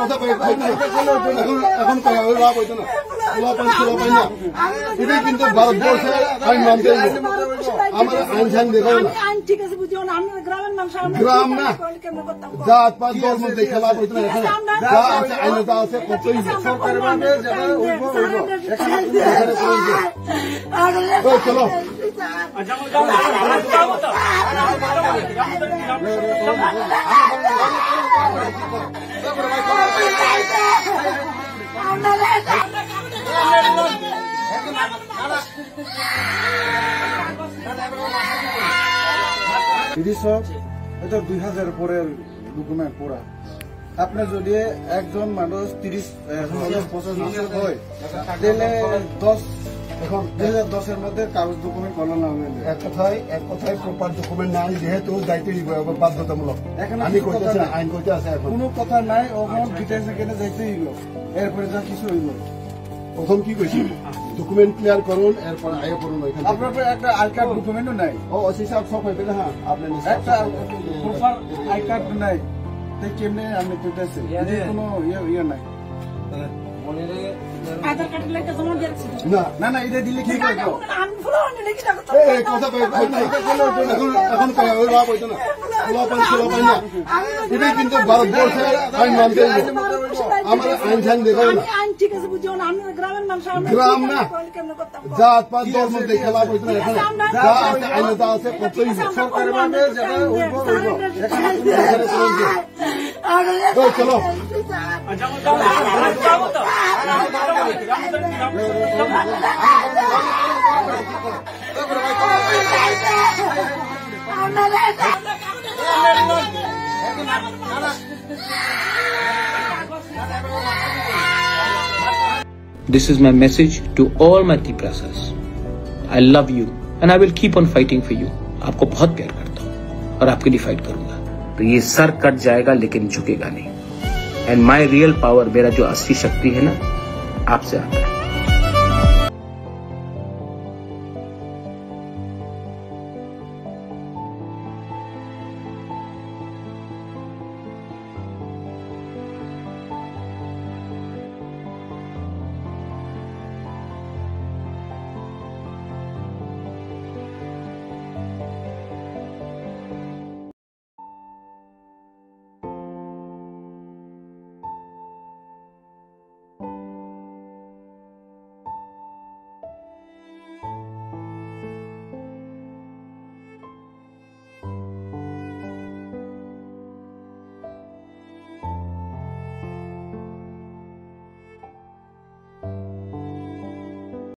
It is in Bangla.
কথা এখন লাভ হইতো না, এটা কিন্তু ভারতবর্ষে আইন মানতে আমার আইন সাইন দেখাও না, গ্রাম না জাত পাত ধর্ম দেখে লাভ হইতো না। এখানে যা আছে আইন যা আছে করতেই চলো। এটা 2000 পরের ডকুমেন্ট পুরা। আপনি যদি একজন মানুষ 30-50 বছর হয় তাহলে 2010-এর মধ্যে কাগজ ডকুমেন্ট করলো না। এক কথায় প্রপার ডকুমেন্ট নাই, যেহেতু যাইতে বাধ্যতামূলক। আমি কইতেছি আইন কইতে আছে, কোনো কথা নাই। ওখানে ডিটেলস এখানে যাইতে হইল, এরপরে যা কিছু হইল। প্রথম কি কইছি ডকুমেন্ট ক্লিয়ার করুন, এরপর আয় করুন। আপনার একটা আই কার্ড ডকুমেন্টও নাই। ও ওসি সাহেব সব হইবে না। হ্যাঁ, আপনি একটা প্রপার আই কার্ড নাই, তাই কেমনে আপনি কইতেছেন কোনো ইয়ে নাই? না না, এটা দিলে কি করবো? কথা এখন লাভ হইতো না, এটা কিন্তু ভারতবর্ষে আইন মানতে আমার আইন সাইন দেখাও না, গ্রাম না জাত পাত ধর্ম দেখে লাভ হইতো না। এখানে যা আছে আইন যা আছে করতেই চলো। This is my message to all my Tiprasas. I love you and I will keep on fighting for you. आपको बहुत प्यार करता हूँ और आपके लिए फाइट करूंगा। तो ये सर कट जाएगा लेकिन झुकेगा नहीं। एंड माई रियल पावर, मेरा जो असली शक्ति है ना, आपसे आता है।